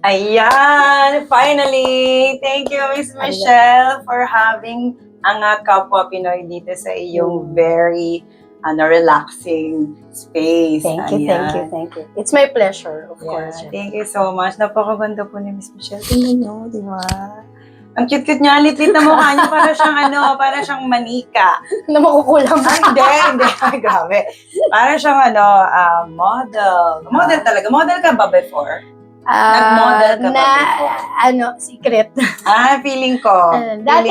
Ayan! Finally! Thank you, Miss Michelle, for having Angat Kapwa Pinoy dito sa iyong very relaxing space. Thank you. It's my pleasure, of course. Thank you so much. Napakaganda po ni Miss Michelle. Tingnan nyo, di ba? Ang cute-cute niya, lit-lit na mukha niya, para siyang manika. Na makukulang. Hindi. Ay, grabe. Para siyang model. Model talaga. Model ka ba before? Nag-model ka ba before? Secret. Feeling ko. Dati,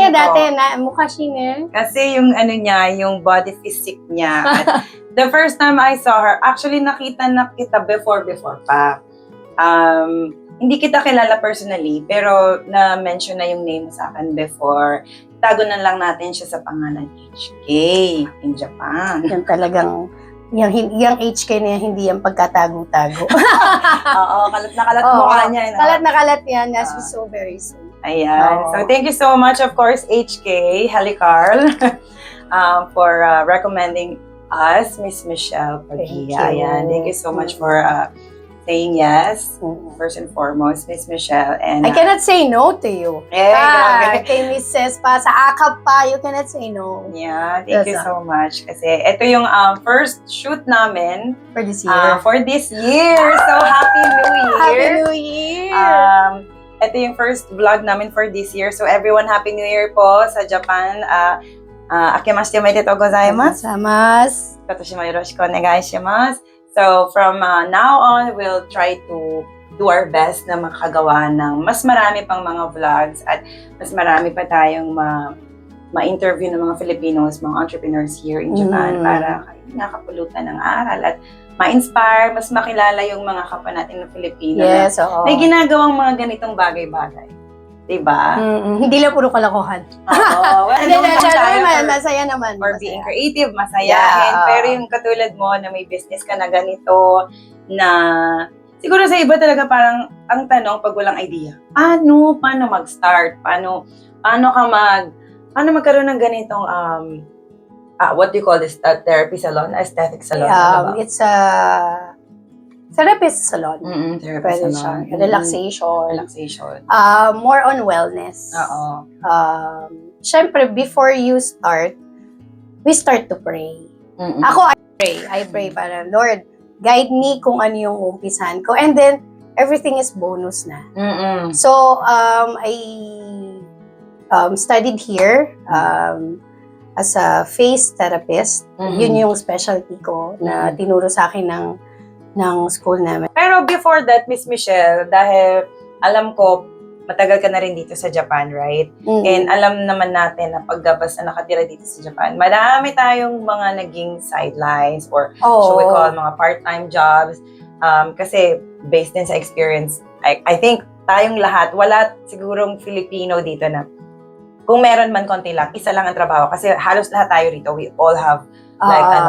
na mukha siya Kasi yung niya, yung body physique niya. At the first time I saw her, actually nakita na kita before pa. Hindi kita kilala personally, pero na-mention na yung name sa akin before. Tago na lang natin siya sa pangalan HK in Japan. Yan talagang, yung HK na yan, hindi yung pagkatago-tago. Oo, kalat na kalat mukha niya. Kalat na kalat yan, as we so very soon. Ayan. So, thank you so much, of course, HK, Helicarl, for recommending us, Miss Michelle Padilla. Ayan. Thank you so much for saying yes, first and foremost, Miss Michelle. And I cannot say no to you. Kay Mrs. pa, sa akap pa, you cannot say no. Yeah, thank you so much. Kasi ito yung first shoot namin for this year. So, Happy New Year! Happy New Year! Ito yung first vlog namin for this year. So, everyone, Happy New Year po sa Japan. Akemashite omedetou gozaimasu. Kotashimo yoroshiku onegaishimasu. So, from now on, we'll try to do our best na makagawa ng mas marami pang mga vlogs at mas marami pa tayong ma-interview ng mga Filipinos, mga entrepreneurs here in Japan para nakapulutan ng aral at ma-inspire, mas makilala yung mga kapwa natin ng Filipino na may ginagawang mga ganitong bagay-bagay. Diba? Hindi lang puro kalokohan. Oo. Masaya naman. For being creative, masayahin. Pero yung katulad mo na may business ka na ganito, na siguro sa iba talaga parang ang tanong pag walang idea, paano mag-start? Paano magkaroon ng ganitong what do you call this? Therapy salon? Aesthetic salon? It's a therapist salon. Therapist salon. Relaxation. More on wellness. Oo. Syempre, before you start, we start to pray. Ako, I pray para, Lord, guide me kung ano yung umpisahan ko. And then, everything is bonus na. So, I studied here as a face therapist. Yun yung specialty ko na tinuro sa akin ng school namin. Pero before that, Miss Michelle, dahil alam ko, matagal ka na rin dito sa Japan, right? And alam naman natin na pagkabas na nakatira dito sa Japan, marami tayong mga naging sidelines or should we call mga part-time jobs. Kasi based din sa experience, I think tayong lahat, wala sigurong Filipino dito na kung meron man konti lang, isa lang ang trabaho. Kasi halos lahat tayo rito, we all have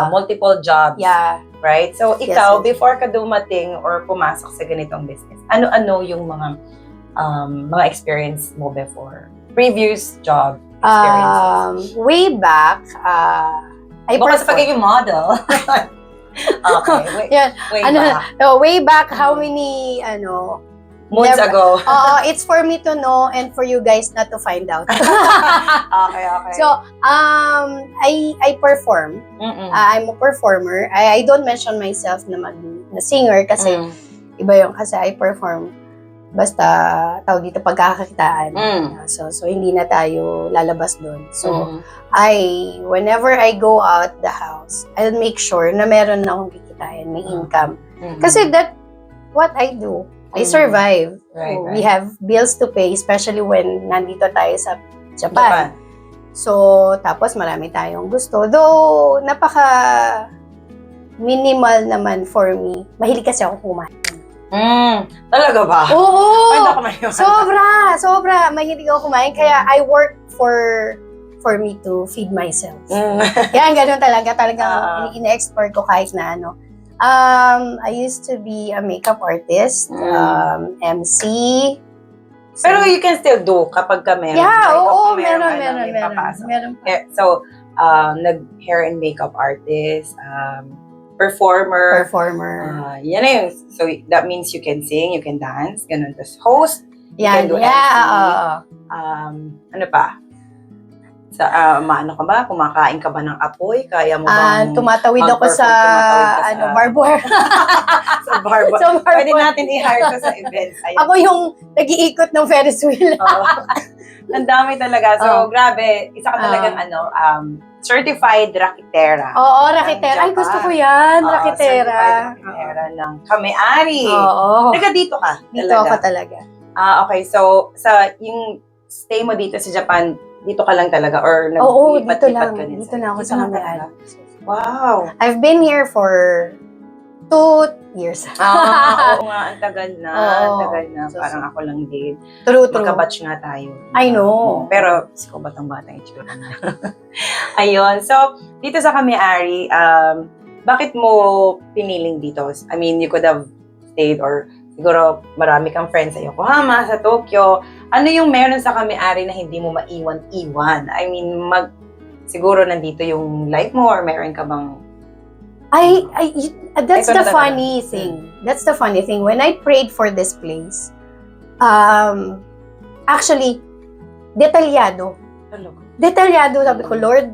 multiple jobs. Yeah. Right? So, ikaw, before ka dumating or pumasok sa ganitong business, ano yung mga experience mo before? Previous job experiences? Way back, I baka sa pagiging model. Okay. Way back, how many, months ago. It's for me to know and for you guys not to find out. Okay. So, I perform. I'm a performer. I don't mention myself na singer kasi iba yung kasi I perform. Basta tawag dito pagkakakitaan. So hindi na tayo lalabas doon. So, whenever I go out the house, I'll make sure na meron na akong kikitain, may income. Kasi that what I do. I survive. Right. We have bills to pay, especially when nandito tayo sa Japan. So, tapos marami tayong gusto. Though, napaka-minimal naman for me. Mahilig kasi ako kumain. Talaga ba? Oo! Sobra! Mahilig ako kumain. Kaya I work for me to feed myself. Yan, ganun talaga. Talagang ina-explore ko kahit na ano. I used to be a makeup artist, MC. Pero you can still do kapag ka meron. Meron. So, nag-hair and makeup artist, performer. Yan na yun. So, that means you can sing, you can dance, ganun. Tapos host, you can do MC. Ano pa? Sa, ano ka ba? Kumakain ka ba ng apoy? Kaya mo bang tumatawid ako sa, barbar. sa barbar. Pwede natin i-hire ko sa events. Ayan. Ako yung nag-iikot ng Ferris wheel. Ang dami talaga. So, grabe. Isa ka talagang, certified rakitera. Oo, rakitera. Ay, gusto ko yan. Rakitera. Certified rakitera ng Kame-ari. Oo. Taga dito ka? Dito ako talaga. Okay. So, yung stay mo dito sa Japan, dito ka lang talaga? Or Oo, dito nag-lipat-lipat lang. ka din? Dito na ako sa Kame-ari. Wow. I've been here for 2 years. Oo nga, ang tagal na. Ang Oo. tagal na. Parang ako lang din. True. Magka-batch nga tayo. I know. Pero, ko batang-bata yung itsura na. Ayun. So, dito sa Kame-ari, bakit mo piniling dito? I mean, you could have stayed or siguro marami kang friends sa Yokohama, sa Tokyo. Ano yung meron sa Kame-ari na hindi mo maiwan-iwan? I mean, siguro nandito yung life mo or meron ka bang... That's the funny thing. That's the funny thing. When I prayed for this place, actually, detalyado. Detalyado, sabi ko, Lord,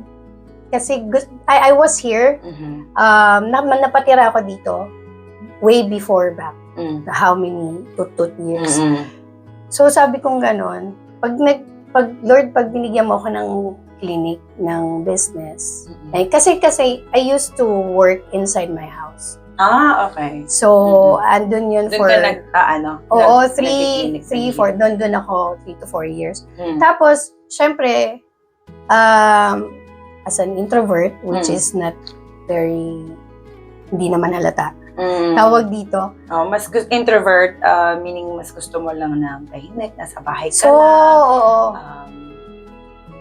kasi I was here, napatira ako dito way before back. How many? 2 years. So sabi kong ganon, Lord, pag binigyan mo ako ng clinic, ng business, kasi I used to work inside my house. Okay. So, andun yun Doon for... ka Oo, 3, 4, doon ako 3 to 4 years. Tapos, syempre, as an introvert, which is not very, hindi naman halata, tawag dito. Mas introvert, meaning mas gusto mo lang ng tahimik, nasa bahay ka So, oo.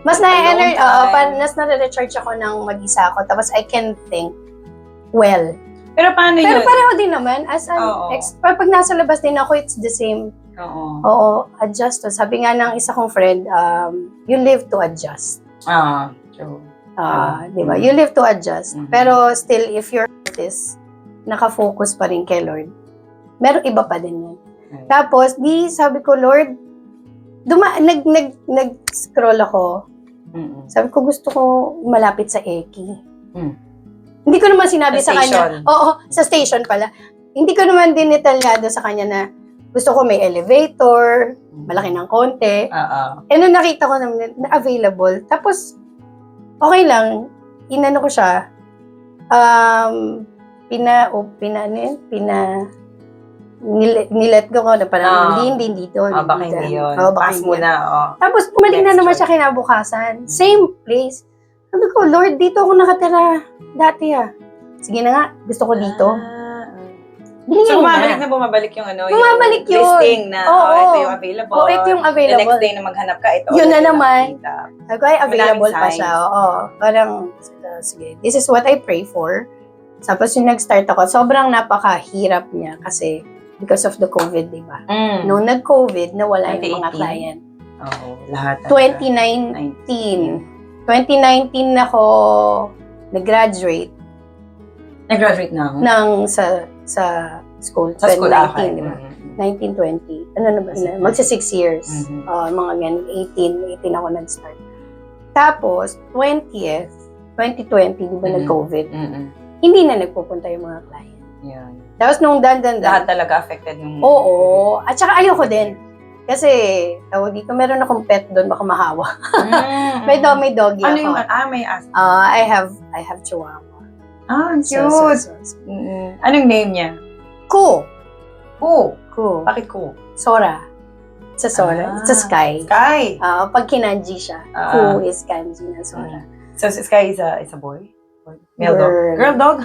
Mas na-recharge ako ng mag-isa ako, tapos I can think well. Pero paano Pero yun? pareho din naman, as an pag nasa labas din ako, it's the same. Oo, adjust. Sabi nga ng isa kong friend, you live to adjust. True. Di ba? You live to adjust. Pero still, if your heart is nakafocus pa rin kay Lord, meron iba pa din yan. Tapos, sabi ko, Lord, nag-scroll ako. Sabi ko, gusto ko malapit sa Eki. Hindi ko naman sinabi sa kanya. Oo, sa station pala. Hindi ko naman din detalyado sa kanya na gusto ko may elevator, malaki ng konti. Nung nakita ko naman na available. Tapos, okay lang. Inano ko siya. Nilet ko na parang hindi dito. Baka hindi yun. Pass mo na. Tapos, bumalik na naman siya kinabukasan. Same place. Sabi ko, Lord, dito ako nakatira dati Sige na nga, gusto ko dito. So, bumabalik yung bumabalik yung listing na, ito yung available. Ito yung available. The next day na maghanap ka, ito. Yun na naman. Available pa siya. Parang, sige, this is what I pray for. Tapos yung nag-start ako, sobrang napakahirap niya kasi because of the COVID, di ba? Nung nag-COVID, nawala yung mga client. Lahat. 2019 ako nag-graduate. Nag-graduate na ako? Sa school. Sa school, 2019, di ba? 1920. Ano na ba? Magsa 6 years. Mga ganun. 18 ako nag-start. Tapos, 2020, di ba nag-COVID? Hindi na nagpupunta yung mga client. Tapos nung lahat talaga affected nung... Oo. At saka ayoko din. Kasi, tawag dito, meron akong pet doon, baka mahawa. May doggy ano ako. Yung, may ask. I have chihuahua. Cute. Anong name niya? Ko. Bakit ko? Sora. Sa Sora. Sa Sky. Sky. Pag kinanji siya. Ko is kanji na Sora. So, Sky is a boy? Male dog? Girl dog?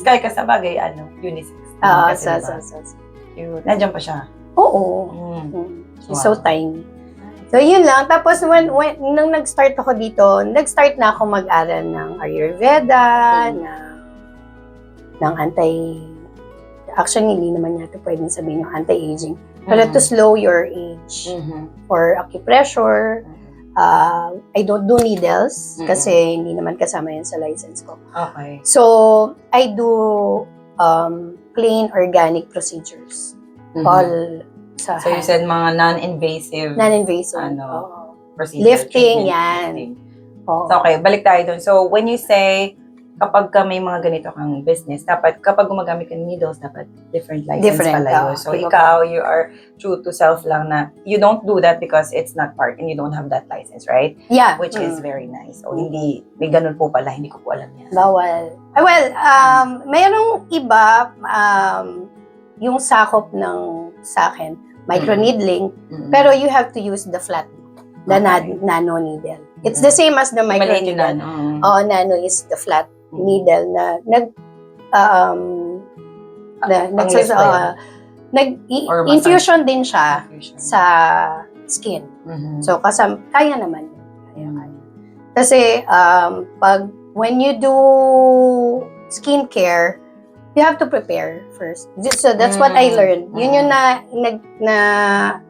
Sky ka sa bagay, unisex. Cute. Nandiyan pa siya? Oo. She's so tiny. So, yun lang. Tapos, nung nag-start ako dito, nag-start na ako mag-aral ng Ayurveda, ng actually, hindi naman natin pwedeng sabihin yung anti-aging. Pero to slow your age, for acupressure, I don't do needles Mm-mm. kasi hindi naman kasama yun sa license ko. Okay. So, I do plain organic procedures. All sa So, you hand. said mga non-invasive Non-invasive. ano, Oo. procedure. Lifting, treatment, yan. lifting. Oo. So, okay, balik tayo dun. So, when you say, kapag ka may mga ganito kang business, dapat, kapag gumagamit ka ng needles, dapat different license Different, pala yun. So, iba ikaw, you are true to self lang na you don't do that because it's not part and you don't have that license, right? Yeah. Which is very nice. So, hindi, may ganun po pala, hindi ko po alam yan. Bawal. Well, mayroong iba, yung sakop ng sa akin, microneedling, pero you have to use the flat, the Okay. nano needle. It's the same as the Maliit yun microneedle. na, Oo, nano is the flat needle na Pang-lift ba Or massage? infusion din siya Infusion. sa skin. Mhm. So, kaya naman yun. Kaya. Kasi, when you do skincare, you have to prepare first. So, that's what I learned. Yun yung na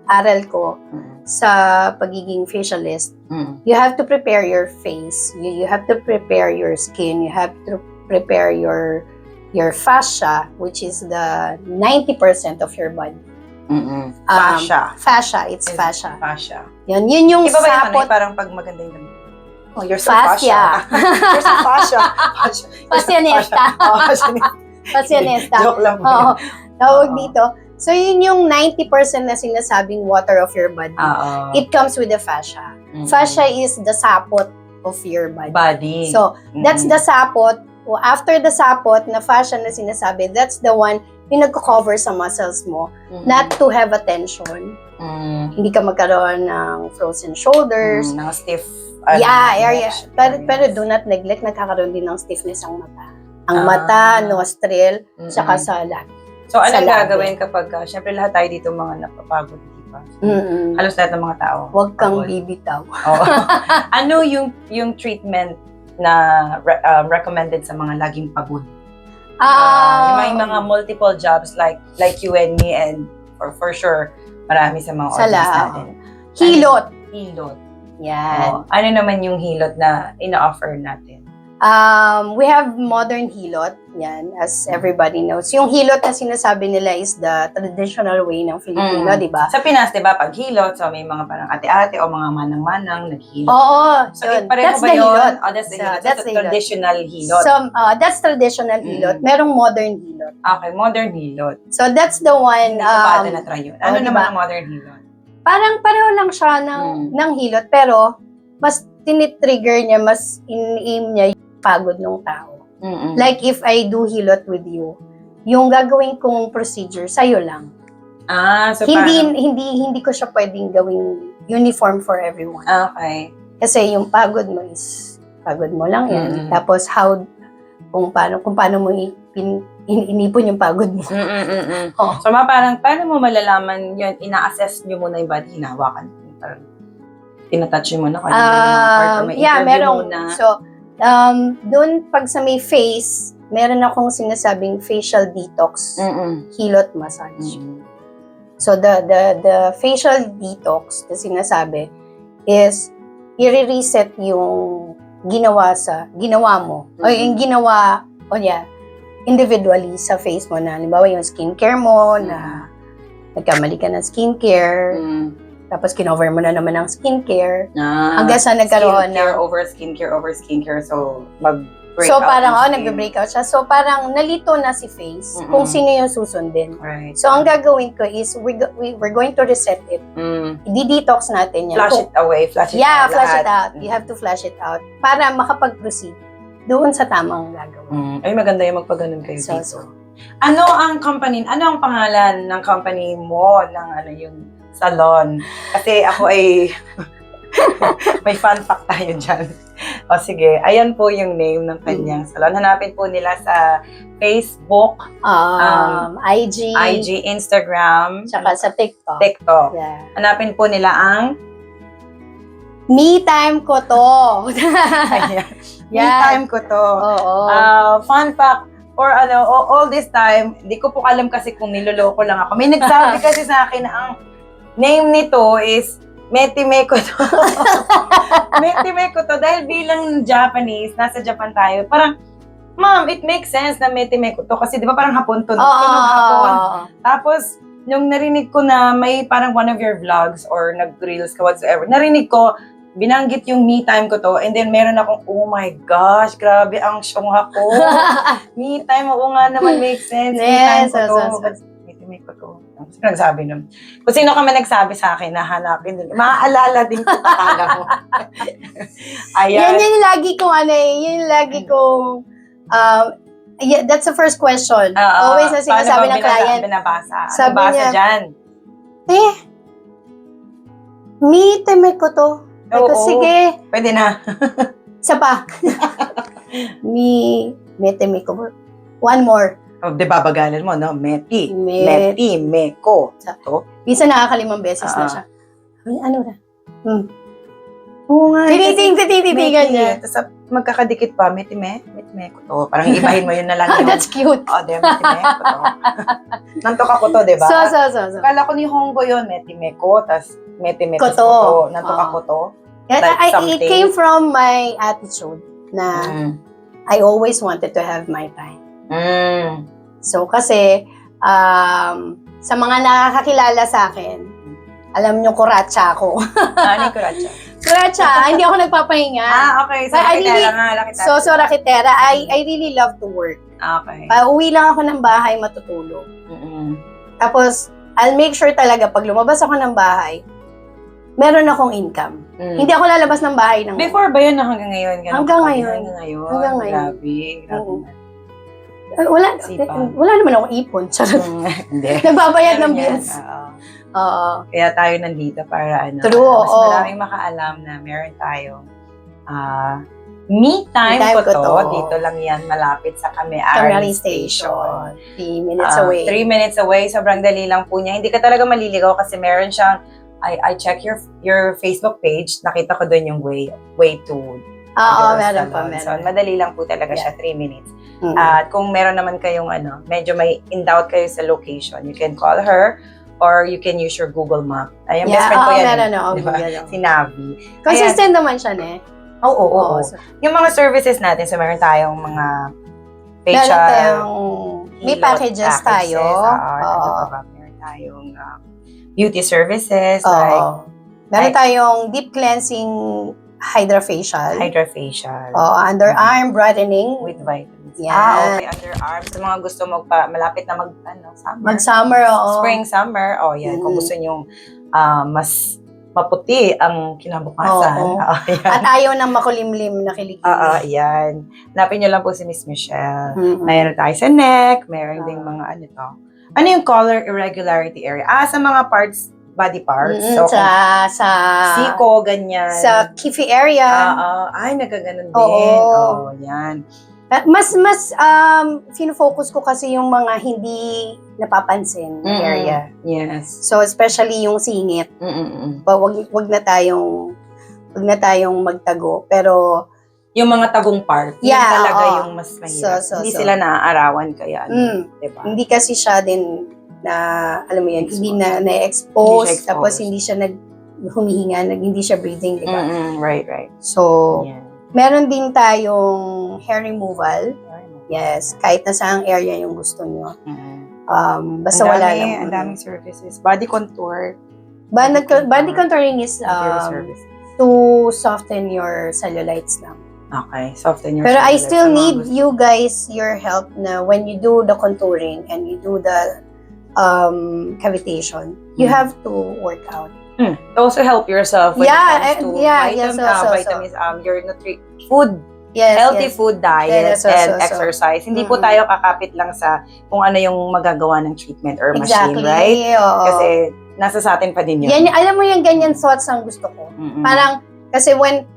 aral ko sa pagiging facialist. You have to prepare your face. You have to prepare your skin. You have to prepare your fascia, which is the 90% of your body. Fascia. Fascia, it's fascia. Fascia. Yun yung Iba ba yung sapot. parang pag maganda yung damit? Oh, you're so Fascia. fascia. You're so fascia. Fashionista. Oh, fashionista. Fashionista. Joke lang po. Oo. Tawag Oo. dito. So, yun yung 90% na sinasabing water of your body. Oo. It comes with the fascia. Fascia is the sapot of your body. Body. So, that's the sapot. After the sapot na fascia na sinasabi, that's the one yung nagko-cover sa muscles mo. Not to have a tension. Hindi ka magkaroon ng frozen shoulders. Ng stiff. Area. Pero do not neglect, nagkakaroon din ng stiffness ang mata. Ang mata, nostril, saka sa labi. So, anong labi. gagawin kapag, syempre lahat tayo dito mga napapagod, di ba? Halos lahat ng mga tao. Huwag kang pagod. bibitaw. Oo. Ano yung treatment na recommended sa mga laging pagod? May mga multiple jobs like you and me and for sure marami sa mga Sa audience lahat. natin. Hilot. Hilot. Yan. Ano naman yung hilot na ina-offer natin? We have modern hilot, yan, as everybody knows. Yung hilot na sinasabi nila is the traditional way ng Filipino, di ba? Sa Pinas, di ba, pag hilot, so may mga parang ate-ate o mga manang-manang naghilot. Oo. So, So, pareho that's ba the yun? hilot. Oh, that's the So, hilot. that's So, the hilot. traditional hilot. So, that's traditional hilot. Merong modern hilot. Okay, modern hilot. So, that's the one. Hindi ko pa ata na-try yun. Ano diba? naman ang modern hilot? Parang pareho lang siya ng hilot, pero mas tinitrigger niya, mas in-aim niya yung pagod ng tao. Like if I do hilot with you, yung gagawin kong procedure sa'yo lang. So Hindi ko siya pwedeng gawing uniform for everyone. Okay. Kasi yung pagod mo is pagod mo lang yan. Tapos kung paano mo inipon yung pagod mo. Oh. So parang paano mo malalaman yun? Ina-assess nyo muna yung body, hinahawakan. Parang tinatouch mo na kung ano yung part or may interview merong, muna. So, doon pag sa may face, meron akong sinasabing facial detox, hilot massage. So the facial detox na sinasabi is i-reset yung ginawa mo o yung ginawa individually sa face mo na halimbawa yung skincare mo na nagkamali ka ng skincare tapos kinover mo na naman ng skincare hanggang sa nagkaroon skincare over skincare so mag-break so out parang yung skin. nagbe-break out siya so parang nalito na si face kung sino yung susundin. Right. So ang gagawin ko is we're going to reset it. I-detox natin yan. Flush it away, flush it out. Flush it out. You have to flush it out para makapag-proceed doon sa tamang gagawin. Ay, maganda yung magpaganon kayo So, dito. Ano ang pangalan ng company mo ng yung salon? Kasi ako ay may fun fact tayo dyan. O sige, ayan po yung name ng kanyang salon. Hanapin po nila sa Facebook, IG, Instagram, tsaka sa TikTok. Yeah. Hanapin po nila ang Me time ko to. ayan. Me time ko to. Oo. Fun fact, all this time, di ko po alam kasi kung niloloko lang ako. May nagsabi kasi sa akin na ang name nito is Metime ko to. Metime ko to dahil bilang Japanese, nasa Japan tayo, parang, ma'am, it makes sense na metime ko to kasi di ba parang hapon to, tunog hapon. Tapos, nung narinig ko na may parang one of your vlogs or nag-reels ka whatsoever, narinig ko, binanggit yung me time ko to, and then meron akong, oh my gosh, grabe ang syongha ko. Me time, oo nga naman, makes sense. Me time ko to. Me ko to. Sino nagsabi nun? Kung sino ka man nagsabi sa akin, nahanapin din. Maaalala din ko akala mo. Ayan. Yan yung lagi kong yung lagi kong, that's the first question. Always na sinasabi ng client. Binabasa? Sabi niya, dyan? Me time ko to. Ito, sige. Pwede na. Isa pa. Metime ko. One more. Di ba bagalan mo, no? Meti, meko. To. Minsan nakakalimang beses na siya. Ano na? Oo nga. Tititigan niya. Tapos magkakadikit pa, metime ko to. Parang ibahin mo yun na lang yung... That's cute. Metime ko to. Nantok ako to, di ba? So. Kala ko ni Honggo yun, metime ko, tapos metime ko to. Nantok ako to. It came from my attitude na I always wanted to have my time. So, kasi sa mga nakakakilala sa akin, alam nyo, kuratsa ako. Ano yung kuratsa? Kuratsa, hindi ako nagpapahinga. Okay. So, rakitera. So, rakitera. I really love to work. Okay. Uwi lang ako ng bahay, matutulog. Tapos, I'll make sure talaga, pag lumabas ako ng bahay, meron akong income. Hindi ako lalabas ng bahay ng... Before ba yun hanggang ngayon? Hanggang ngayon. Grabe. Wala naman akong ipon. Hindi. Nagbabayad ng bills. Oo. Kaya tayo nandito para True, mas maraming makaalam na meron tayong me time ko to. Dito lang yan, malapit sa Kame-Ari Station. 3 minutes away. 3 minutes away. Sobrang dali lang po niya. Hindi ka talaga maliligaw kasi meron siyang I check your Facebook page, nakita ko doon yung way to meron pa. So, madali lang po talaga siya, 3 minutes. At kung meron naman kayong medyo may in doubt kayo sa location, you can call her or you can use your Google Map. Ay, yung best friend ko yan. Diba? Si Navi. Consistent naman siya, ne? Oo. Yung mga services natin, so meron tayong mga facial, may packages tayo. Meron tayong beauty services, meron tayong deep cleansing hydrofacial. Underarm brightening. With vitamins. Yeah. Okay, underarm. Sa mga gusto malapit na summer. Mag-summer, Spring, summer. Yan. Kung gusto nyo mas maputi ang kinabukasan. At ayaw ng makulimlim na kilikili. Yan. Hanapin nyo lang po si Miss Michelle. Mayroon tayo sa neck. Mayroon ding mga ano yung color irregularity area? Sa mga parts, body parts. So, sa siko, ganyan. Sa kifi area. Nagkaganon din. Yan. Mas fino-focus ko kasi yung mga hindi napapansin na area. Yes. So, especially yung singit. Wag na tayong magtago. Pero, yung mga tagong part, yun talaga yung mas mahirap. Hindi sila naaarawan kaya. Diba? Hindi kasi siya din na, alam mo yan, hindi na na-expose, tapos hindi siya humihinga, hindi siya breathing, di ba? Right. So, meron din tayong hair removal. Yes, kahit na saang area yung gusto nyo. Basta wala lang. Ang daming services. Body contour. Body contouring is to soften your cellulites lang. Okay, soften your Pero I still need you guys, your help na when you do the contouring and you do the cavitation, you have to work out. Also help yourself when it comes to vitamins, your food, healthy food diet, and exercise. Hindi po tayo kakapit lang sa kung ano yung magagawa ng treatment or machine, right? Kasi nasa sa atin pa din yun. Yan, alam mo yung ganyan thoughts ang gusto ko. Parang, kasi when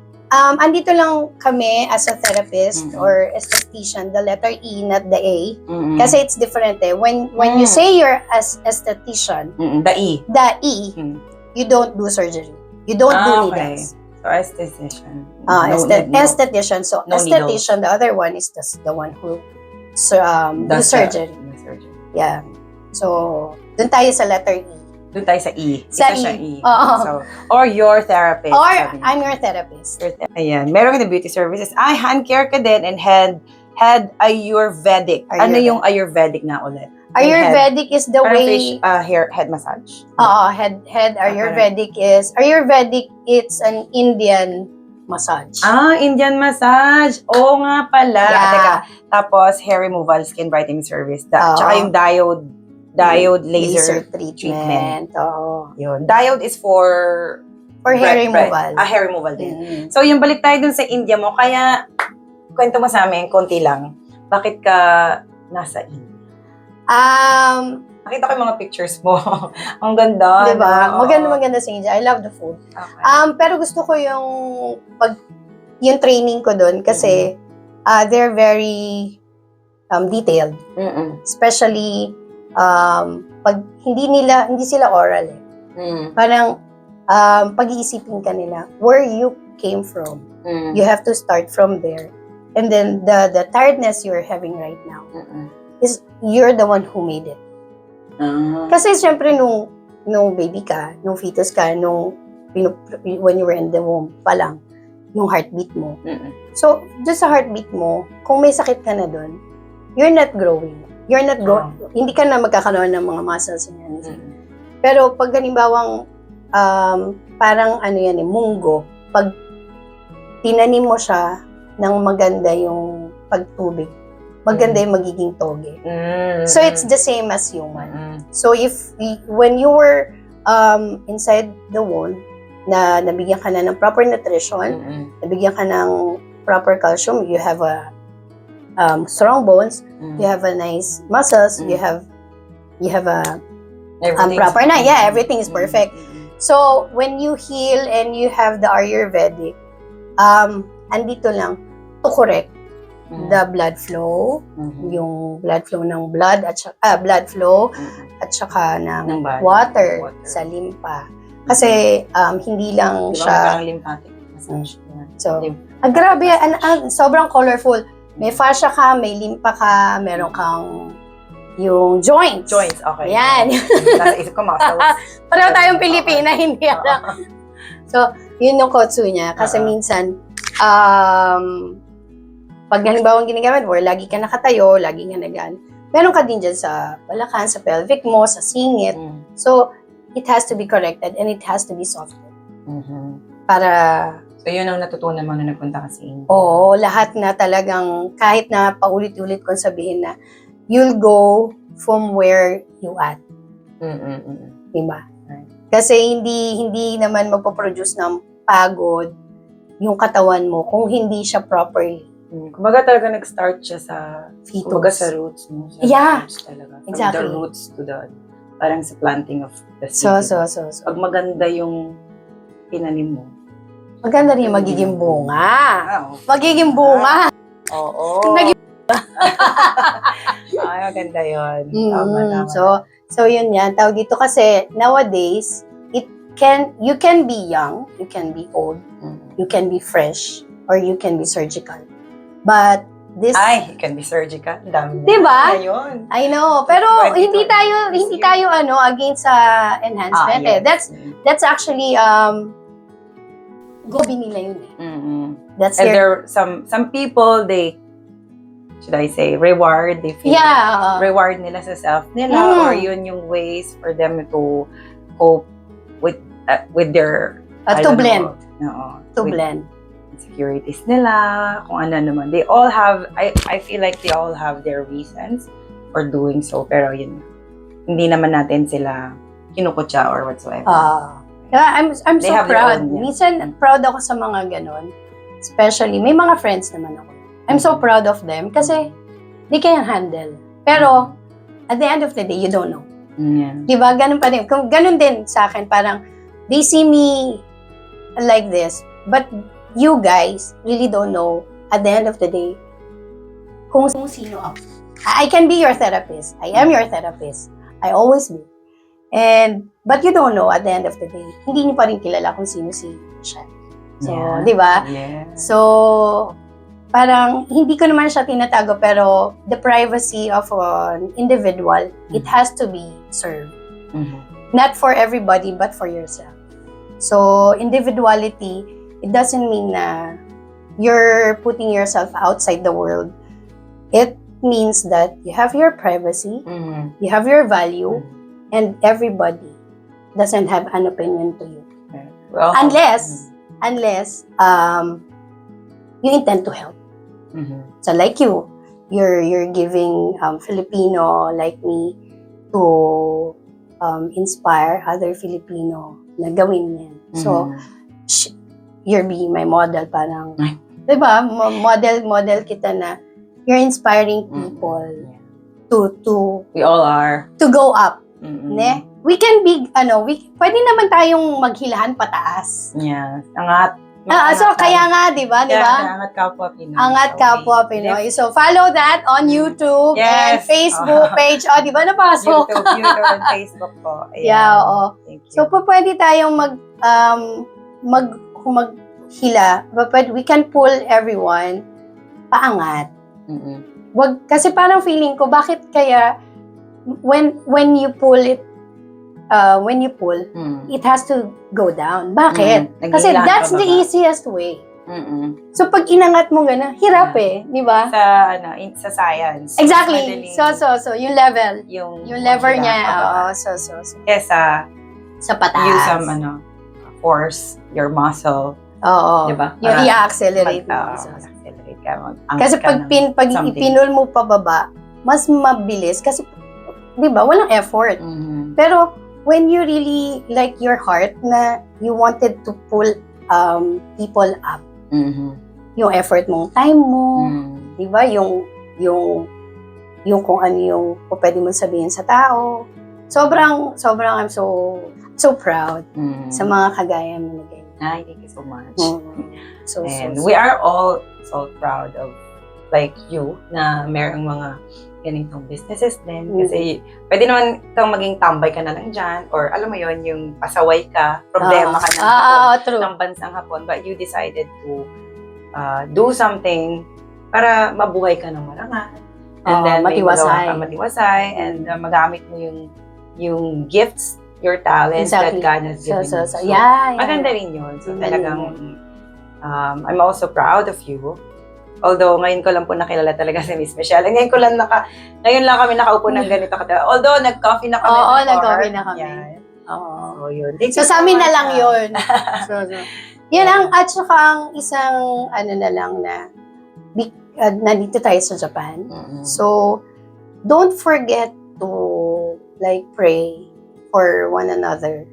andito lang kami as a therapist or esthetician, the letter E, not the A. Kasi it's different eh. When you say you're as esthetician, the E, you don't do surgery. You don't do needles. So, esthetician. Esthetician. So, esthetician, the other one is the one who do surgery. Yeah. So, dun tayo sa letter E. Doon tayo sa E. Sa Isa E. siya E. Oo. So, or your therapist. Or, sabi niya. I'm your therapist. Ayan. Meron ka na beauty services. Hand care ka din and head Ayurvedic. Ano yung Ayurvedic na ulit? Ayurvedic is the way... Head massage. Oo, head Ayurvedic is... Ayurvedic, it's an Indian massage. Indian massage. Oo nga pala. Yeah. Teka. Tapos, hair removal, skin brightening service. Tsaka yung diode laser treatment. Oo. Yun. Diode is for hair removal. Hair removal din. So, yung balik tayo dun sa India mo, kaya kwento mo sa amin, konti lang. Bakit ka nasa India? Nakita ko yung mga pictures mo. Ang ganda. Diba? Maganda sa India. I love the food. Okay. Pero gusto ko yung training ko doon kasi they're very detailed. Especially pag hindi sila oral eh. Parang pag-iisipin ka nila where you came from. You have to start from there. And then the tiredness you're having right now is you're the one who made it. Kasi syempre nung baby ka, nung fetus ka, when you were in the womb pa lang, yung heartbeat mo. So, just sa heartbeat mo, kung may sakit ka na doon, you're not growing. Hindi ka na magkakaroon ng mga muscles yan. Pero pag halimbawang parang munggo, pag tinanim mo siya ng maganda yung pagtubig, maganda yung magiging toge. So it's the same as human. So when you were inside the womb, na nabigyan ka na ng proper nutrition, nabigyan ka ng proper calcium, you have a strong bones, you have a nice muscles, you have a proper na. Yeah, everything is perfect. So when you heal and you have the Ayurvedic, andito lang to correct the blood flow, yung blood flow ng blood at blood flow at saka ng water sa limpa. Kasi hindi lang siya lymphatic massage. So, grabe, sobrang colorful. May fascia ka, may limpa ka, meron kang yung joints. Joints, okay. Yan. Nasa isip ko muscles. Pareho tayong Pilipina, hindi alam. So, yun yung kotsu niya. Kasi minsan, pag halimbawa ginagamit mo, lagi ka nakatayo, lagi ka meron ka din dyan sa balakang, sa pelvic mo, sa singit. So, it has to be corrected and it has to be softened. Para... So, yun ang natutunan mo na nagpunta ka sa India? Oo, lahat na talagang, kahit na paulit-ulit kong sabihin na, you'll go from where you at. Diba? Right. Kasi hindi naman magpo-produce ng pagod yung katawan mo kung hindi siya properly. Kumbaga talaga nag-start siya sa fetus. Kumbaga sa roots mo. Roots talaga. From Exactly. the roots to the, parang sa planting of the seed. So. Pag maganda yung tinanim mo. Maganda rin yung magiging bunga. Magiging bunga. Oo. Ay, maganda yun. Tama. So yun yan. Tawag dito kasi nowadays, you can be young, you can be old, you can be fresh, or you can be surgical. But this... you can be surgical. Dami na. Diba? Ayun. I know. Pero hindi tayo against sa enhancement eh. That's actually gobi nila yun eh. That's and there some people, should I say, reward, they feel reward nila sa self nila, or yun yung ways for them to cope with their blend. To blend insecurities nila, kung ano naman. They all have, I feel like they all have their reasons for doing so, pero yun, hindi naman natin sila kinukutya or whatsoever. I'm so proud. Minsan, proud ako sa mga ganon. Especially, may mga friends naman ako. I'm so proud of them kasi they can handle. Pero, at the end of the day, you don't know. Diba? Ganun pa din. Ganun din sa akin, parang, they see me like this, but you guys really don't know at the end of the day kung sino ako. I can be your therapist. I am your therapist. I always be. But you don't know at the end of the day, hindi niyo pa rin kilala kung sino si siya. So, di ba? So, parang hindi ko naman siya tinatago, pero the privacy of an individual, it has to be served. Not for everybody, but for yourself. So, individuality, it doesn't mean na you're putting yourself outside the world. It means that you have your privacy, you have your value, and everybody doesn't have an opinion to you. Well, Unless you intend to help. So like you're giving Filipino like me to inspire other Filipino na gawin yan. So, you're being my model, parang, diba, model kita na you're inspiring people to we all are. To go up. Ne? We can be, pwede naman tayong maghilahan pataas. Yeah. Angat. So, kaya nga, di ba? Angat Kapwa Pinoy. Angat Kapwa Pinoy. So, follow that on YouTube and Facebook page. O, di ba napasok? YouTube and Facebook po. Ayan. Yeah, oo. Thank you. So, pwede tayong maghila. But we can pull everyone paangat. Wag, kasi parang feeling ko, bakit kaya when you pull it, it has to go down. Bakit? Kasi that's the easiest way. So, pag inangat mo gano'n, hirap di ba? Sa science. Exactly. So, yung level. Yung lever niya. Kesa, sa pataas. use some, force your muscle. Oo. Diba? Yung i-accelerate mo. Accelerate ka. Kasi pag ipinul mo pababa, mas mabilis. Kasi, di ba, walang effort. Pero, when you really, like your heart, na you wanted to pull people up, yung effort mong time mo, di ba, yung kung ano yung pwede mong sabihin sa tao, sobrang I'm so proud sa mga kagaya mo na ganyan. Thank you so much. So we are all so proud of like you na merong mga ganitong businesses din. Kasi pwede naman itong maging tambay ka na lang dyan or alam mo yon yung pasaway ka, problema ka ng bansang Hapon. But you decided to do something para mabuhay ka ng marangal. And then matiwasay and magamit mo yung gifts, your talents that God has given you. So, maganda rin yun. So, talagang I'm also proud of you. Although, ngayon ko lang po nakilala talaga si Miss Michelle. Ngayon lang kami nakaupo ng ganito. Although, nag-coffee na kami. Oo, nag-coffee na kami. Yeah. Oo. So, yun. So, sa amin na lang yun. Yan at saka ang isang, na lang na, nandito tayo sa Japan. So, don't forget to, like, pray for one another.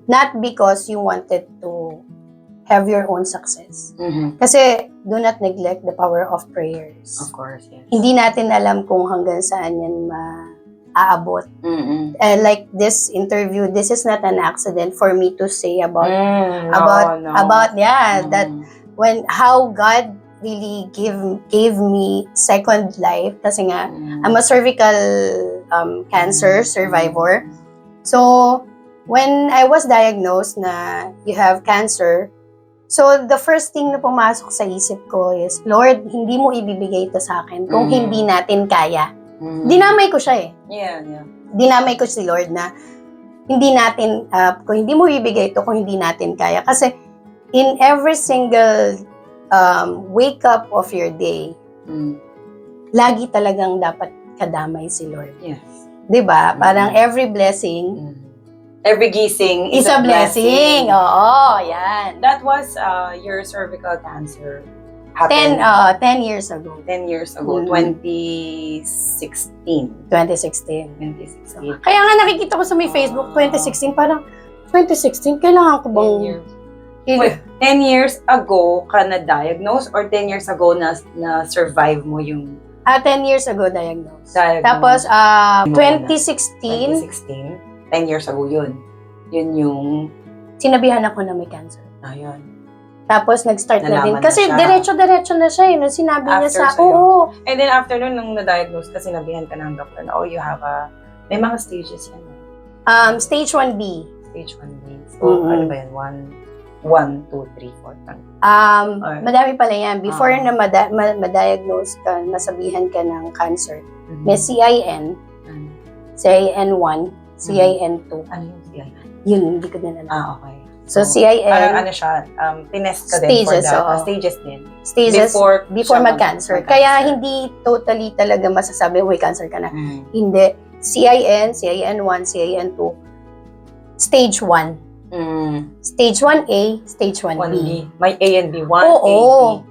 Not because you wanted to have your own success. Kasi, do not neglect the power of prayers. Of course, yes. Hindi natin alam kung hanggang saan yan maaabot. Like this interview, this is not an accident for me to say about that when how God really gave me second life kasi nga I'm a cervical cancer survivor. So when I was diagnosed na you have cancer, so the first thing na pumasok sa isip ko is, Lord, hindi mo ibibigay ito sa akin kung hindi natin kaya. Dinamay ko siya Yeah. Dinamay ko si Lord na hindi natin, kung hindi mo ibibigay ito kung hindi natin kaya. Kasi in every single wake up of your day, lagi talagang dapat kadamay si Lord. Yes. Diba? Parang every blessing, every gising is a blessing. Oo, yan. That was your cervical cancer happened 10 years ago. 10 years ago, 2016. 2016. Kaya nga nakikita ko sa may Facebook, 2016, parang 2016, kailangan ko bang... 10 years ago ka na-diagnose or 10 years ago na-survive mo yung... 10 years ago diagnosed. Tapos, 2016, 10 years ago yun. Yun yung... Sinabihan ako na may cancer. Ayun. Tapos, nag-start na din. Nalaman Kasi na siya. diretso-diretso na siya. Nung sinabi niya After sa... sa'yo. Oo. And then after nun, nung na-diagnose ka, sinabihan ka ng doctor na, you have may mga stages yan. Stage 1B. Stage 1B. So, ano ba yan? 1, 2, 3, 4. Madami pala yan. Before na ma-diagnose ka, masabihan ka ng cancer, may CIN, CIN 1, CIN2. Ano yung CIN? Yun, hindi ko din alam. Okay. So, CIN, Parang ano siya, tinest ka din for stages, that. oo. Stages din. stages Before siya mag-cancer. mag-cancer. Kaya hindi totally talaga masasabi, may cancer ka na. Hindi. CIN, CIN1, CIN2, stage 1. Stage 1A, stage 1B. 1B. May A and B. 1 Oo. A, B.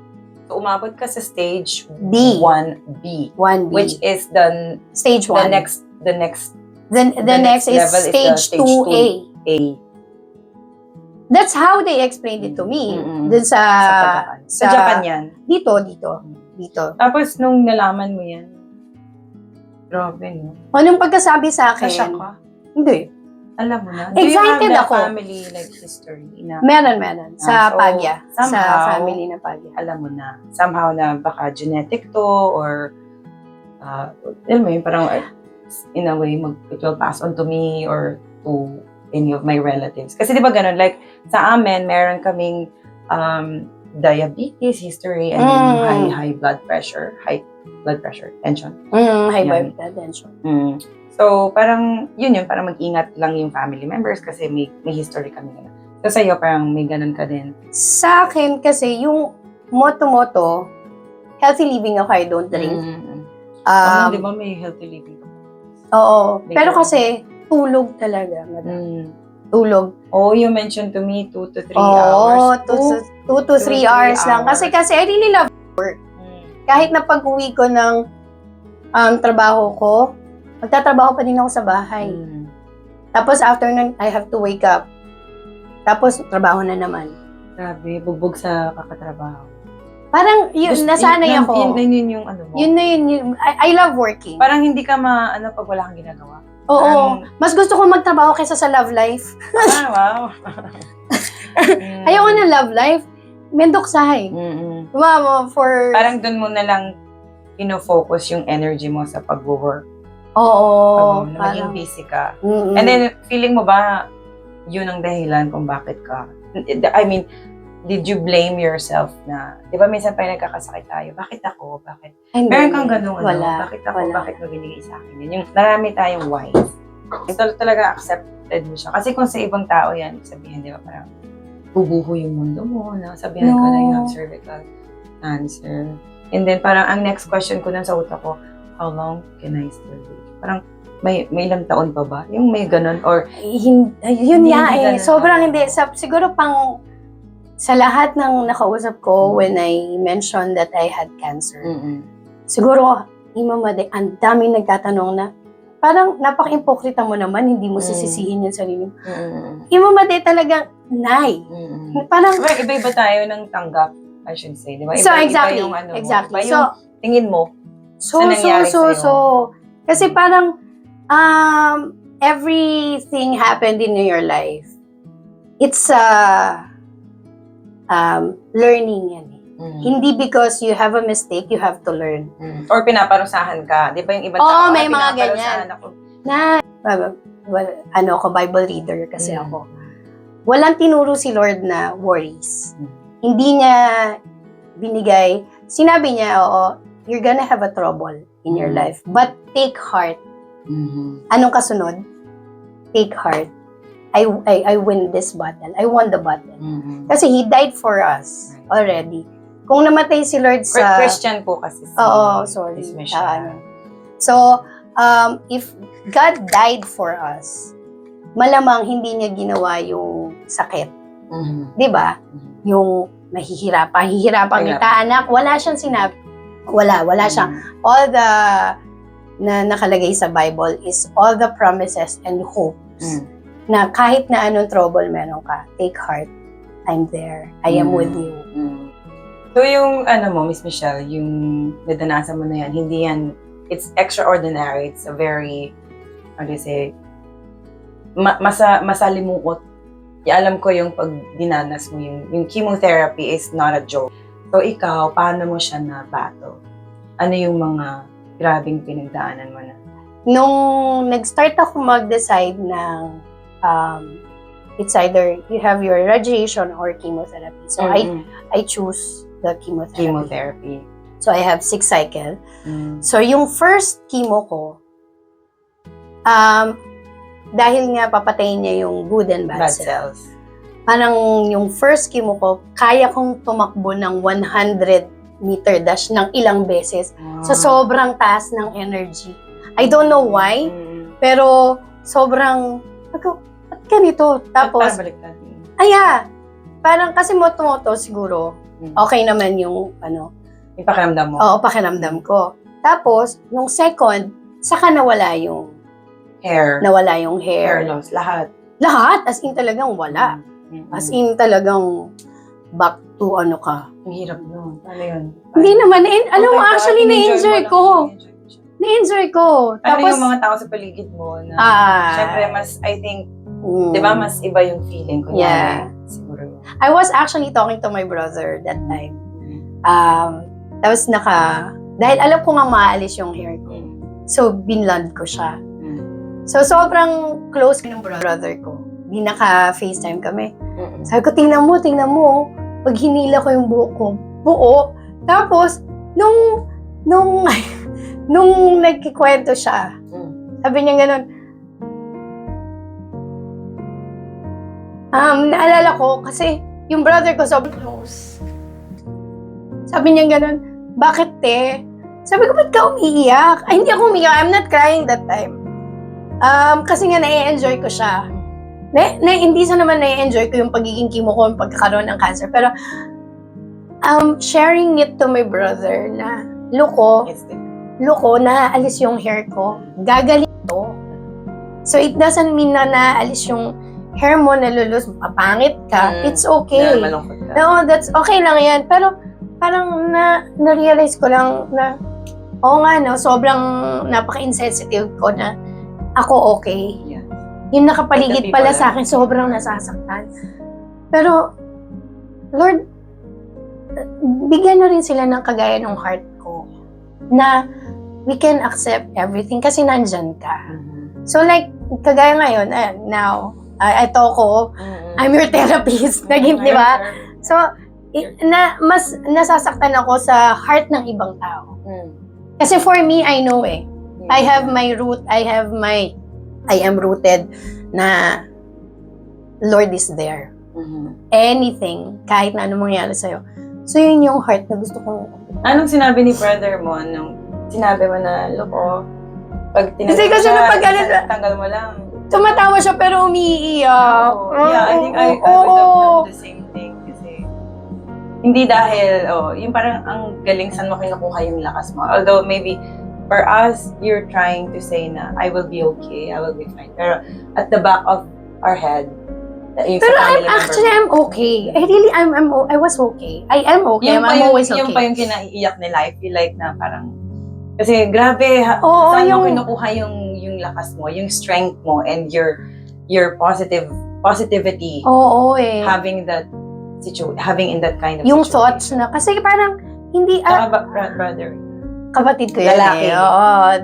So, umabot ka sa stage B. 1B. 1B. Which is the stage 1. the next The the next is level stage the 2A. A. That's how they explained it to me. Dun Sa pagkakan. Sa Japan yan. Dito. Tapos, nung nalaman mo yan, grabe, no? Anong pagkasabi sa akin? Nashock ka? Hindi. Alam mo na. Excited ako. Family like history na Meron. Sa so, Pagya. Sa somehow, family na Pagya. alam mo na. Somehow na baka genetic to or alam mo yun, parang in a way, it will pass on to me or to any of my relatives. Kasi di ba ganun, like sa amin, meron kaming diabetes history and then high blood pressure, tension. High Yan. blood tension. So, parang, yun, parang mag-ingat lang yung family members kasi may history kami ganun. So, sa'yo, parang may ganun ka din. Sa akin kasi, yung motto, healthy living ako, I don't drink. Di ba may healthy living ka? Oo. Pero kasi, tulog talaga, madam. Tulog. Oh, you mentioned to me 2 to 3 hours. 2 to 3 hours lang. Kasi I really love work. Kahit na pag-uwi ko ng trabaho ko, magtatrabaho pa din ako sa bahay. Tapos after nun, I have to wake up. Tapos trabaho na naman. Grabe, bugbog sa kakatrabaho. Parang nasanay ako. Yun yung ano mo. Yun. I love working. Parang hindi ka pag wala kang ginagawa. Oo. Mas gusto ko magtrabaho kaysa sa love life. Wow. Ayoko na love life. Mendoksahay. Mama, parang dun mo na lang ino-focus yung energy mo sa pag-work. Oo. Maging busy ka. And then, feeling mo ba yun ang dahilan kung bakit ka? I mean, did you blame yourself na, di ba minsan pa nagkakasakit tayo, bakit ako? Bakit? Meron kang ganun, wala, bakit ako? Bakit mo binigay sa akin yun? Yung marami tayong whys. Ito talaga accepted mo siya. Kasi kung sa ibang tao yan, sabihin, di ba, parang bubuho yung mundo mo, na sabihin ka na you have cervical cancer. And then parang ang next question ko na sa utak ko, how long can I still live? Parang may ilang taon pa ba? Yung may ganun or yun nga sobrang hindi. Siguro pang sa lahat ng nakausap ko when I mentioned that I had cancer. Siguro, imamade, ang daming nagtatanong na parang napaka-impokrita mo naman, hindi mo sisisihin yung sarili mo. Imamade talagang nay. Parang iba-iba tayo ng tanggap, I should say. Diba? So, exactly. Iba yung Exactly. Iba yung tingin mo. So. Kasi parang everything happened in your life. It's learning yan eh. Hindi because you have a mistake, you have to learn. Or pinaparusahan ka. Di ba yung ibang tao? May mga ganyan. Ako, Bible reader kasi ako. Walang tinuro si Lord na worries. Hindi niya binigay. Sinabi niya, you're gonna have a trouble in your life. But take heart. Anong kasunod? Take heart. I win this battle. I won the battle. Kasi He died for us already. Kung namatay si Lord sa... Christian po kasi. Sorry. So, if God died for us, malamang hindi niya ginawa yung sakit. Di ba? Yung hihirapan kita, anak. Wala siyang sinabi. Wala siyang. All the na nakalagay sa Bible is all the promises and hopes na kahit na anong trouble meron ka, take heart. I'm there. I am with you. So yung Miss Michelle, yung nadanasan mo na yan, hindi yan, it's extraordinary. It's a very, how do you say, masalimuot. Alam ko yung pag dinanas mo, yung chemotherapy is not a joke. So ikaw, paano mo siya na-battle? Ano yung mga grabing pinagdaanan mo na? Nung nag-start ako mag-decide ng it's either you have your radiation or chemotherapy. So I choose the chemotherapy. So I have 6 cycle. So yung first chemo ko, dahil nga papatayin niya yung good and bad Bad cells. cells. Parang yung first chemo ko, kaya kong tumakbo ng 100-meter dash ng ilang beses. Sa sobrang taas ng energy. I don't know why, pero sobrang, ba't ganito? Tapos, parang kasi moto-moto siguro, okay naman yung, yung pakiramdam mo. Oo, pakiramdam ko. Tapos, nung second, saka nawala yung Hair. hair. Hair loss. Lahat. Lahat, as in talagang wala. As in talagang back to ka. Ang hirap nun. Ano yun? Hindi naman, alam mo, actually, na-enjoy ko. Na-enjoy ko. Ano Tapos, yung mga tao sa paligid mo na, syempre, mas, I think, di ba, mas iba yung feeling ko. Yeah. Siguro yun. I was actually talking to my brother that time. Tapos dahil alam ko nga maalis yung hair ko. So, binlond ko siya. So, sobrang close ko ng brother ko. Di naka-FaceTime kami. Sabi ko, tingnan mo. Pag hinila ko yung buhok ko, buo. Tapos, nung nagkikwento siya, sabi niya ganun, naalala ko, kasi yung brother ko sobrang close. Sabi niya ganun, bakit te? Sabi ko, ba't ka umiiyak? Ay, hindi ako umiiyak. I'm not crying that time. Kasi nga na-enjoy ko siya. Hindi sa naman na-enjoy ko yung pagiging chemo ko, yung pagkakaroon ng cancer. Pero, sharing it to my brother na, Luko, naaalis yung hair ko. Gagaling to. So, it doesn't mean na naaalis yung hair mo, nalulus, papangit ka. It's okay. Malungkot ka. No, that's okay lang yan. Pero, parang na-realize ko lang na, sobrang napaka-insensitive ko na ako okay. Yeah. Yung nakapaligid pala sa akin, sobrang nasasaktan. Pero, Lord, bigyan na rin sila ng kagaya ng heart ko na we can accept everything kasi nandyan ka. So like, kagaya ngayon, now, ito ko, I'm your therapist, naging, di ba? So, mas nasasaktan ako sa heart ng ibang tao. Kasi for me, I know I have my root, I am rooted na Lord is there. Anything, kahit na anong mangyari sa'yo. So, yun yung heart na gusto kong... Anong sinabi ni brother mo nung sinabi mo na, Luko, pag tinanong tanggal mo lang. Tumatawa siya pero umiiyak. Yeah, I think I would have done the same thing kasi hindi dahil, yung parang ang galing saan mo kinukuha yung lakas mo. Although maybe for us, you're trying to say na, I will be okay, I will be fine. Pero at the back of our head, pero I'm okay. I was okay. I am okay. I'm always okay. Yung pa yung kinaiiyak nila, I feel like na parang, kasi grabe, saan mo kinukuha yung lakas mo, yung strength mo, and your positivity. Having in that kind of yung situation. thoughts na, kasi parang, hindi, brother. Kapatid ko yan. Lalaki.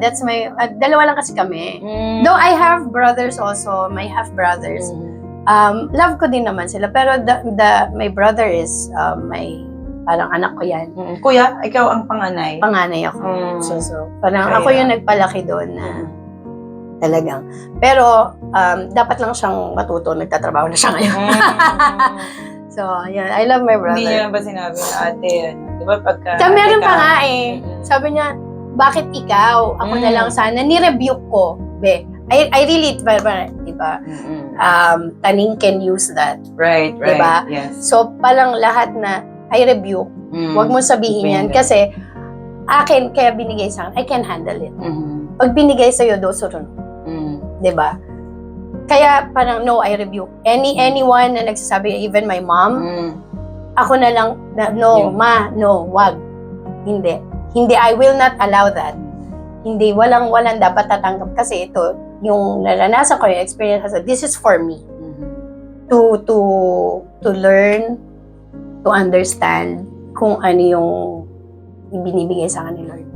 That's my, dalawa lang kasi kami. Though I have brothers also, my half-brothers. Love ko din naman sila, pero my brother is my parang anak ko yan. Kuya, ikaw ang panganay. Panganay ako. So parang ako yung nagpalaki doon na talagang. Pero dapat lang siyang matuto, nagtatrabaho na siya ngayon. So, yun, I love my brother. Hindi niya ba sinabi na ate, di ba pagka... Meron pa nga Sabi niya, bakit ikaw? Ako na lang sana. Ni-rebuke ko. I really, diba? Taning can use that. Right. Diba? Yes. So, palang lahat na I rebuke, huwag mo sabihin yan. Kasi, akin, kaya binigay sa akin, I can handle it. Pag binigay sa'yo, dosurun. Diba? Kaya, parang, no, I rebuke. Anyone na nagsasabi, even my mom, ako na lang, no, wag. Hindi, I will not allow that. Hindi, walang dapat tatanggap kasi ito, yung naranasan ko, yung experience ko, this is for me. To learn, to understand kung ano yung ibinibigay sa akin ni Lord.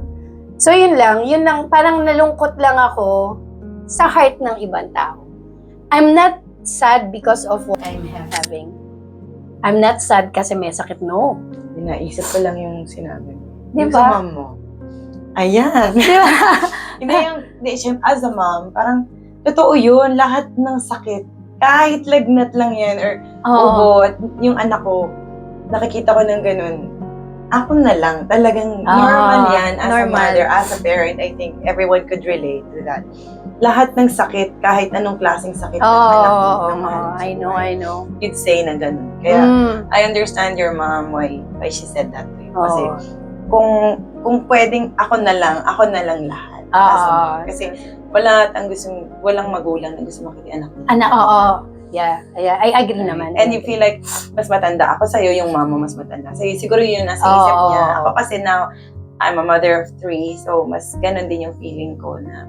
So, yun lang, parang nalungkot lang ako sa heart ng ibang tao. I'm not sad because of what I'm having. I'm not sad kasi may sakit, no. Naisip ko lang yung sinabi. Diba? Yung sa mom mo. Ayan. Hindi, as a mom, parang totoo yun, lahat ng sakit, kahit lagnat lang yan, or Oo. ubo, at yung anak ko, nakikita ko ng ganun, ako na lang, talagang normal yan as a mother, as a parent. I think everyone could relate to that. Lahat ng sakit, kahit anong klaseng sakit ng anak mo, ng mahal mo sa I buhay, know. you'd say na ganun. Kaya, I understand your mom why she said that to you. Kasi, kung pwedeng ako na lang lahat. As a mom. Kasi, walang magulang na gusto makita anak. Yeah, I agree naman. And you feel like, mas matanda ako sa'yo, yung mama mas matanda sa'yo. Siguro yun nasa isip niya. Ako kasi now, I'm a mother of 3, so mas ganun din yung feeling ko na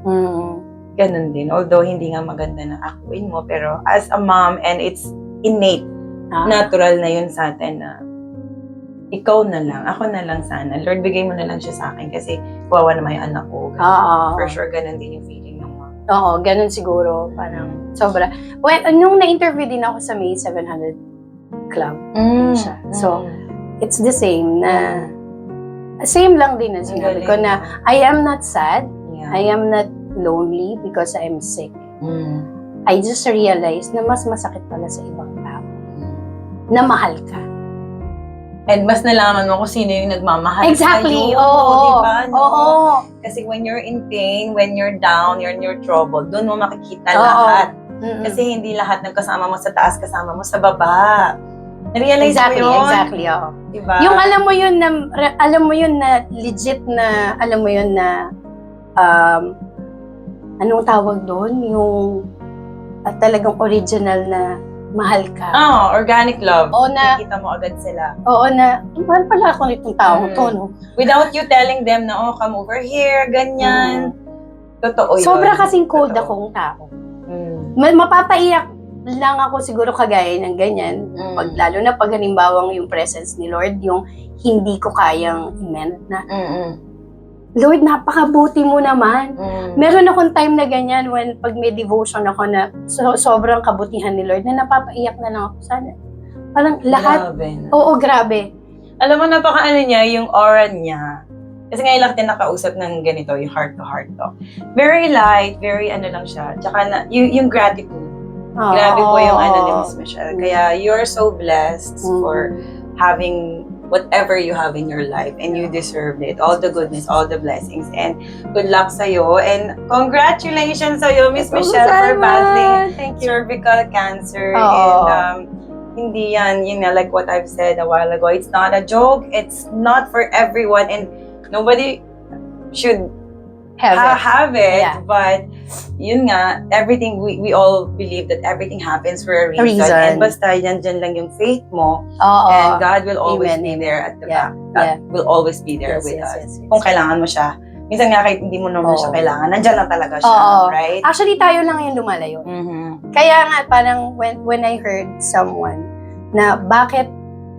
ganun din. Although hindi nga maganda na akuin mo, pero as a mom, and it's innate, natural na yun sa atin na ikaw na lang, ako na lang sana. Lord, bigay mo na lang siya sa akin kasi kawawa naman yung anak ko. For sure, ganun din yung feeling ng mom. Oo, ganun siguro. Parang sobra. Well, nung na-interview din ako sa May 700 Club. Siya. So, it's the same na same lang din na sinabi ko na I am not sad. Yeah. I am not lonely because I'm sick. I just realized na mas masakit pala sa ibang tao. Na mahal ka. And mas nalaman mo kung sino yung nagmamahal Exactly. sa'yo. Oo. Diba? No? Oo. Kasi when you're in pain, when you're down, you're in your trouble, doon mo makikita lahat. Kasi hindi lahat ng kasama mo sa taas, kasama mo sa baba. Na-realize mo yun? Exactly, oo. Diba? Yung alam mo yun na legit na, alam mo yun na, anong tawag doon? Yung talagang original na mahal ka. Organic love. Oo na. Nakikita mo agad sila. Oo na, mahal pala ako nitong tao to, no? Without you telling them na, come over here, ganyan. Totoo yun. Sobra kasing cold akong tao. Mapapaiyak lang ako siguro kagaya ng ganyan. Lalo na pag halimbawang yung presence ni Lord, yung hindi ko kayang i-mend na, Lord, napakabuti mo naman. Meron akong time na ganyan when pag may devotion ako na sobrang kabutihan ni Lord na napapaiyak na lang ako sana. Parang lahat. Grabe. Oo, grabe. Alam mo, napaka-ano niya, yung aura niya. Kasi ngayon lang din nakausap ng ganito, yung heart-to-heart talk. Very light, very ano lang siya. Tsaka yung gratitude. Grabe po yung ano ni Miss Michelle. Kaya you're so blessed for having whatever you have in your life, and you deserve it. All the goodness, all the blessings, and good luck sa'yo. And congratulations sa'yo, Miss Michelle, for battling cervical cancer. And hindi yan, like what I've said a while ago, it's not a joke, it's not for everyone, and nobody should have it. Yeah. But yun nga, everything, we all believe that everything happens for a reason. And basta yan dyan lang yung faith mo, and God will always be there at the back. God will always be there with us. Kung kailangan mo siya. Minsan nga kahit hindi mo naman siya kailangan, nandyan lang talaga siya, right? Actually, tayo lang yung lumalayo. Kaya nga, parang when I heard someone na bakit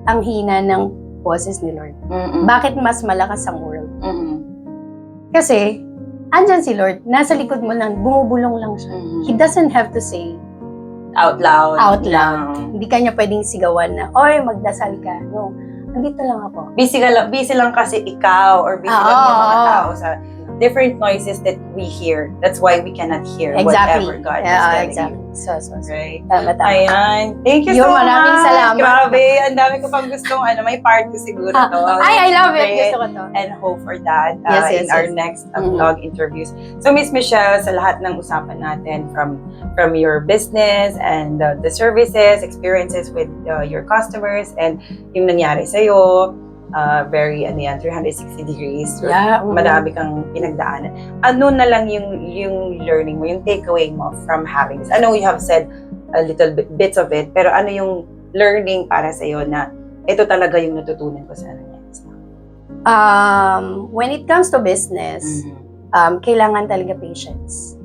ang hina ng boses ni Lord, bakit mas malakas ang world? Kasi, andyan si Lord, nasa likod mo lang, bumubulong lang siya. He doesn't have to say out loud. Hindi ka niya pwedeng sigawan na, oy, magdasal ka. No, nandito lang ako. Busy lang kasi ikaw, or busy lang yung mga tao sa different noises that we hear. That's why we cannot hear whatever God is telling you. So. Right? Tama. Ayan. Thank you so much. Maraming salamat. Grabe. Ang dami ko pang gustong, may part ko siguro to. I love it. Gusto ko to. And hope for that in our next vlog interviews. So, Miss Michelle, sa lahat ng usapan natin from your business and the services, experiences with your customers, and yung nangyari sa'yo, very 360 degrees. Marami kang pinagdaanan. Ano na lang yung learning mo, yung takeaway mo from having this? I know you have said a little bits of it, pero ano yung learning para sa iyo na ito talaga yung natutunan ko sa when it comes to business, kailangan talaga patience.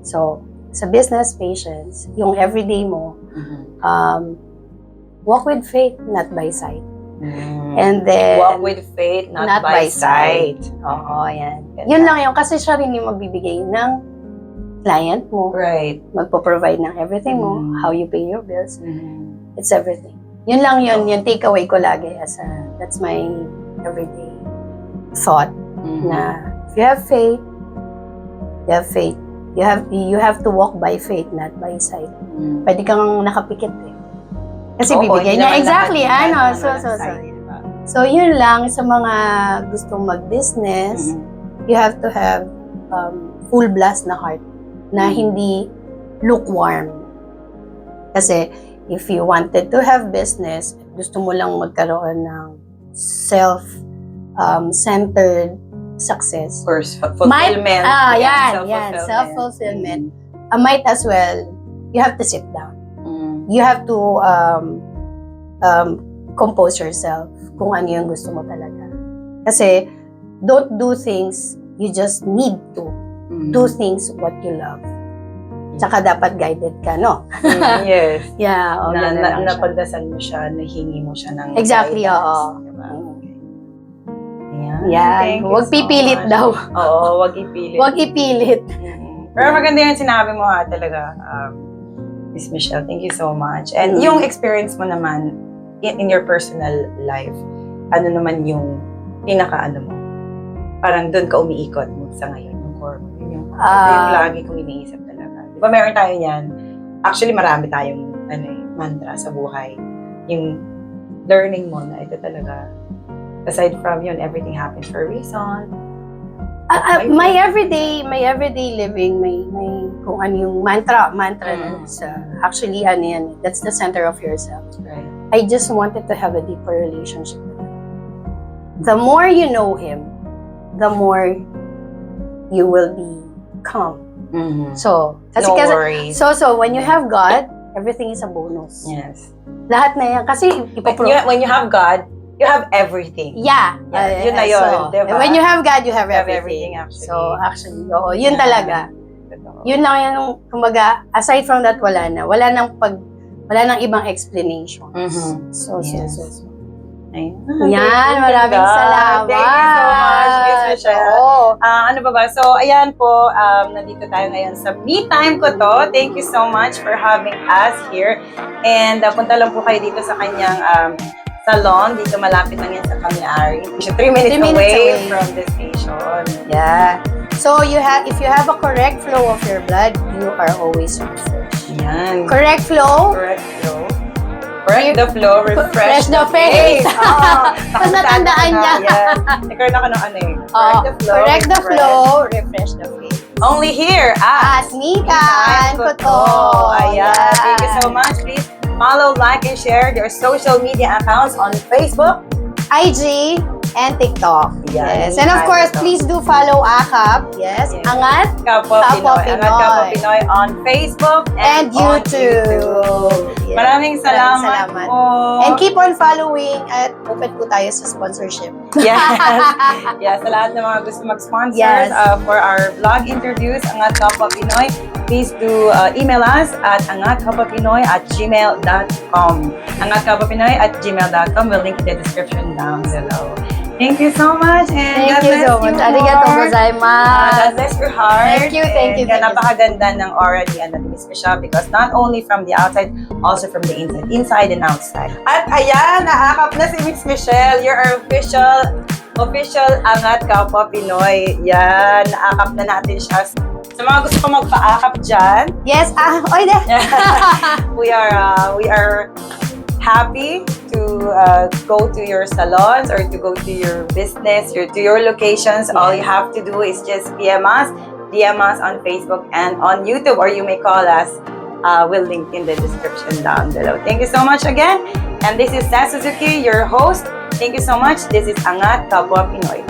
So, sa business, patience. Yung everyday mo, walk with faith, not by sight. And then, walk with faith, not by sight. Oo, yan. Yun lang yun. Kasi siya rin yung magbibigay ng client mo. Right. Magpo-provide ng everything mo. How you pay your bills. It's everything. Yun lang yun. Yung takeaway ko lagi. That's my everyday thought. Na if you have faith, you have to walk by faith, not by sight. Pwede kang nakapikit eh. Kasi bibigyan niya. Exactly, So, yun lang sa mga gustong mag-business, you have to have full blast na heart na hindi lukewarm. Kasi if you wanted to have business, gusto mo lang magkaroon ng self-centered success. Or fulfillment. Self-fulfillment. Might as well, you have to sit down. You have to compose yourself kung ano yung gusto mo talaga. Kasi, don't do things you just need to. Do things what you love. Tsaka dapat guided ka, no? Yes. Yeah. Napagdasal mo siya, nahingi mo siya ng exactly, guidance. oo. Diba? Yan. Huwag pipilit daw. Oo, huwag ipilit. Huwag ipilit. Pero maganda yung sinabi mo talaga, Miss Michelle. Thank you so much. And yung experience mo naman in your personal life, ano naman yung pinaka-ano mo? Parang doon ka umiikot mo sa ngayon, yung core mo. Yung lagi kong iniisip talaga. Di ba meron tayo yan? Actually, marami tayong mantra sa buhay. Yung learning mo na ito talaga. Aside from yun, everything happens for a reason. My everyday living, may kung ano yung mantra actually ano yan, that's the center of yourself. Right. I just wanted to have a deeper relationship with him. The more you know him, the more you will be calm. So, No worries. So when you have God, everything is a bonus. Yes. Lahat na yan kasi When you have God, you have everything. Yeah. Yun na yun, diba? When you have God, you have everything, everything. actually. So, actually, yun talaga. Yun lang yan, kumbaga, aside from that, wala nang ibang explanation. So. Yan, maraming salamat. Thank you so much, Miss Michelle. Ano ba? So, ayan po, nandito tayo ngayon sa me time ko to. Thank you so much for having us here. And punta lang po kayo dito sa kanyang salon. Dito malapit lang yan sa Kamiari. 3 minutes away from the station. Yeah. So, if you have a correct flow of your blood, you are always refreshed. Yan. Correct flow. Correct the flow, refresh the face. Mas natandaan niya. Nagkaroon ako ng Correct the flow, refresh the face. Only here at Me Time ko to. Ayan. Thank you so much. Please follow, like, and share their social media accounts on Facebook, IG, and TikTok. Yes. And of course, please do follow AKAP. Yes. Angat Kapwa Pinoy. Angat Kapwa Pinoy on Facebook and YouTube. Yes. Maraming salamat po. And keep on following at open po tayo sa sponsorship. Yes. Yes. Sa lahat ng mga gusto mag-sponsor for our vlog interviews, Angat Kapwa Pinoy, please do email us at angatkapwapinoy@gmail.com. angatkapwapinoy@gmail.com. We'll link in the description down below. Thank you so much. And Thank you so much. Arigatou gozaimasu. God bless your heart. Thank you. Napakaganda ng aura ni Miss Michelle because not only from the outside, also from the inside and outside. At ayan, naakap na si Miss Michelle. You're our official Angat Kapwa Pinoy. Yan, naakap na natin siya. Sa mga gusto ko magpa-akap dyan. Yes, we are happy to go to your salons or to go to your business, to your locations. All you have to do is just DM us on Facebook and on YouTube, or you may call us. We'll link in the description down below. Thank you so much again. And this is Seth Suzuki, your host. Thank you so much. This is Angat Kapwa Pinoy.